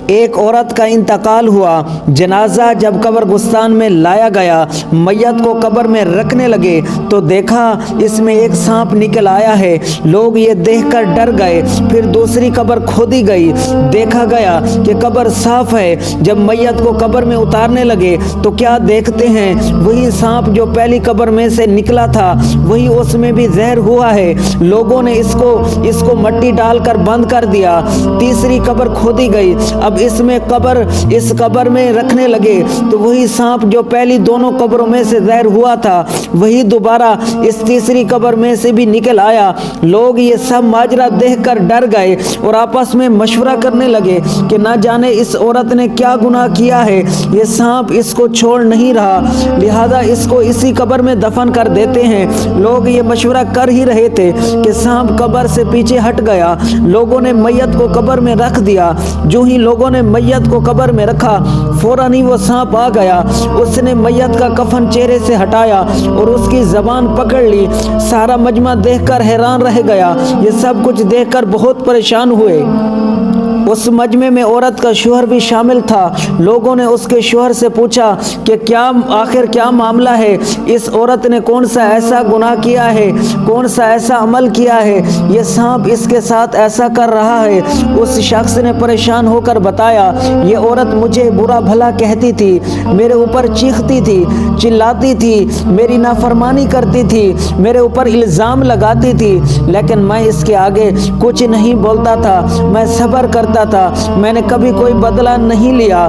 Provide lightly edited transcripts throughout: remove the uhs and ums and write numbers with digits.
ایک عورت کا انتقال ہوا۔ جنازہ جب قبرستان میں لایا گیا، میت کو قبر میں رکھنے لگے تو دیکھا اس میں ایک سانپ نکل آیا ہے۔ لوگ یہ دیکھ کر ڈر گئے۔ پھر دوسری قبر کھودی گئی، دیکھا گیا کہ قبر صاف ہے۔ جب میت کو قبر میں اتارنے لگے تو کیا دیکھتے ہیں، وہی سانپ جو پہلی قبر میں سے نکلا تھا وہی اس میں بھی زہر ہوا ہے۔ لوگوں نے اس کو مٹی ڈال کر بند کر دیا۔ تیسری قبر کھودی گئی، اب اس قبر میں رکھنے لگے تو وہی سانپ جو پہلی دونوں قبروں میں سے ظاہر ہوا تھا وہی دوبارہ اس تیسری قبر میں سے بھی نکل آیا۔ لوگ یہ سب ماجرا دیکھ کر ڈر گئے اور آپس میں مشورہ کرنے لگے کہ نہ جانے اس عورت نے کیا گناہ کیا ہے، یہ سانپ اس کو چھوڑ نہیں رہا، لہذا اس کو اسی قبر میں دفن کر دیتے ہیں۔ لوگ یہ مشورہ کر ہی رہے تھے کہ سانپ قبر سے پیچھے ہٹ گیا۔ لوگوں نے میت کو قبر میں رکھ دیا۔ جو ہی لوگوں نے میت کو قبر میں رکھا فوراً ہی وہ سانپ آ گیا۔ اس نے میت کا کفن چہرے سے ہٹایا اور اس کی زبان پکڑ لی۔ سارا مجمع دیکھ کر حیران رہ گیا۔ یہ سب کچھ دیکھ کر بہت پریشان ہوئے۔ اس مجمع میں عورت کا شوہر بھی شامل تھا۔ لوگوں نے اس کے شوہر سے پوچھا کہ آخر کیا معاملہ ہے، اس عورت نے کون سا ایسا گناہ کیا ہے، کون سا ایسا عمل کیا ہے، یہ سانپ اس کے ساتھ ایسا کر رہا ہے۔ اس شخص نے پریشان ہو کر بتایا، یہ عورت مجھے برا بھلا کہتی تھی، میرے اوپر چیختی تھی، چلاتی تھی، میری نافرمانی کرتی تھی، میرے اوپر الزام لگاتی تھی، لیکن میں اس کے آگے کچھ نہیں بولتا تھا، میں صبر کرتا تھا، میں نے کبھی کوئی بدلہ نہیں لیا۔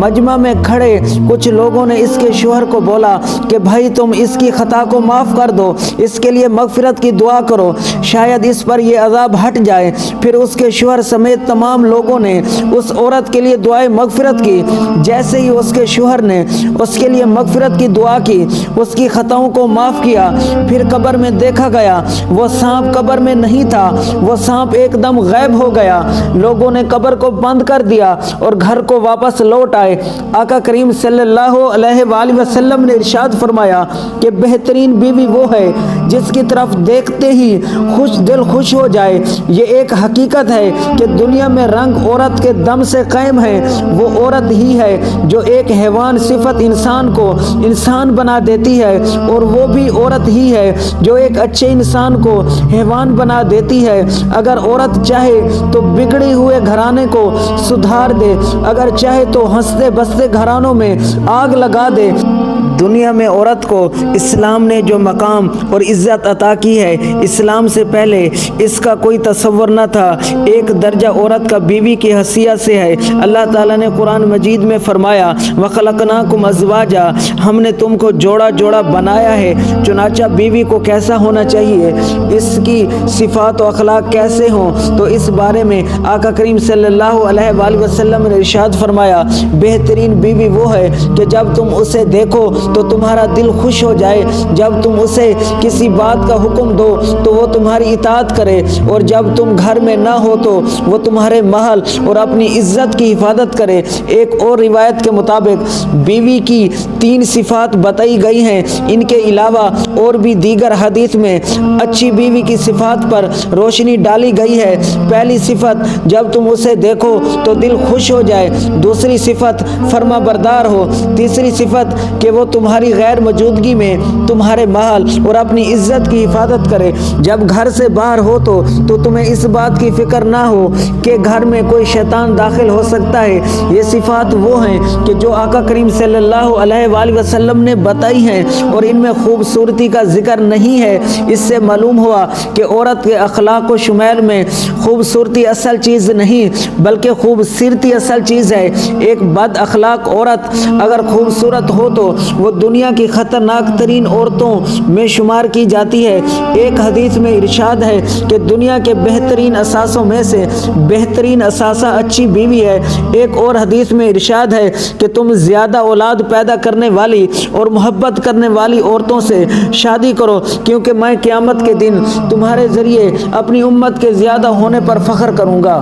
مجمع میں کھڑے کچھ لوگوں نے اس کے شوہر کو بولا کہ بھائی تم اس کی خطا کو معاف کر دو، اس کے لیے مغفرت کی دعا کرو، شاید اس پر یہ عذاب ہٹ جائے۔ پھر اس کے شوہر سمیت تمام لوگوں نے اس عورت کے لیے دعائے مغفرت کی۔ جیسے ہی اس کے شوہر نے اس کے لیے مغفرت کی دعا کی، اس کی خطاؤں کو معاف کیا، پھر قبر میں دیکھا گیا وہ سانپ قبر میں نہیں تھا، وہ سانپ ایک دم غائب ہو گیا۔ لوگوں نے قبر کو بند کر دیا اور گھر کو واپس لوٹ آئے۔ آقا کریم صلی اللہ علیہ وآلہ وسلم نے ارشاد فرمایا کہ بہترین بیوی وہ ہے جس کی طرف دیکھتے ہی دل خوش ہو جائے۔ یہ ایک حقیقت ہے کہ دنیا میں رنگ عورت کے دم سے قائم ہے، وہ عورت ہی ہے جو ایک حیوان صفت انسان کو انسان بنا دیتی ہے، اور وہ بھی عورت ہی ہے جو ایک اچھے انسان کو حیوان بنا دیتی ہے۔ اگر عورت چاہے تو بگڑے ہوئے گھرانے کو سدھار دے، اگر چاہے تو ہنستے بستے گھرانوں میں آگ لگا دے۔ دنیا میں عورت کو اسلام نے جو مقام اور عزت عطا کی ہے، اسلام سے پہلے اس کا کوئی تصور نہ تھا۔ ایک درجہ عورت کا بیوی کی حیثیت سے ہے۔ اللہ تعالیٰ نے قرآن مجید میں فرمایا وَخَلَقْنَاكُمْ أَزْوَاجًا، ہم نے تم کو جوڑا جوڑا بنایا ہے۔ چنانچہ بیوی کو کیسا ہونا چاہیے، اس کی صفات و اخلاق کیسے ہوں، تو اس بارے میں آقا کریم صلی اللہ علیہ وآلہ وسلم نے ارشاد فرمایا بہترین بیوی وہ ہے کہ جب تم اسے دیکھو تو تمہارا دل خوش ہو جائے، جب تم اسے کسی بات کا حکم دو تو وہ تمہاری اطاعت کرے، اور جب تم گھر میں نہ ہو تو وہ تمہارے محل اور اپنی عزت کی حفاظت کرے۔ ایک اور روایت کے مطابق بیوی کی 3 صفات بتائی گئی ہیں۔ ان کے علاوہ اور بھی دیگر حدیث میں اچھی بیوی کی صفات پر روشنی ڈالی گئی ہے۔ پہلی صفت جب تم اسے دیکھو تو دل خوش ہو جائے، دوسری صفت فرما بردار ہو، تیسری صفت کہ وہ تمہاری غیر موجودگی میں تمہارے محل اور اپنی عزت کی حفاظت کرے۔ جب گھر سے باہر ہو تو تمہیں اس بات کی فکر نہ ہو کہ گھر میں کوئی شیطان داخل ہو سکتا ہے۔ یہ صفات وہ ہیں کہ جو آقا کریم صلی اللہ علیہ وآلہ وسلم نے بتائی ہیں، اور ان میں خوبصورتی کا ذکر نہیں ہے۔ اس سے معلوم ہوا کہ عورت کے اخلاق و شمائل میں خوبصورتی اصل چیز نہیں بلکہ خوبصورتی اصل چیز ہے۔ ایک بد اخلاق عورت اگر خوبصورت ہو تو وہ دنیا کی خطرناک ترین عورتوں میں شمار کی جاتی ہے۔ ایک حدیث میں ارشاد ہے کہ دنیا کے بہترین اثاثوں میں سے بہترین اثاثہ اچھی بیوی ہے۔ ایک اور حدیث میں ارشاد ہے کہ تم زیادہ اولاد پیدا کرنے والی اور محبت کرنے والی عورتوں سے شادی کرو، کیونکہ میں قیامت کے دن تمہارے ذریعے اپنی امت کے زیادہ ہونے پر فخر کروں گا۔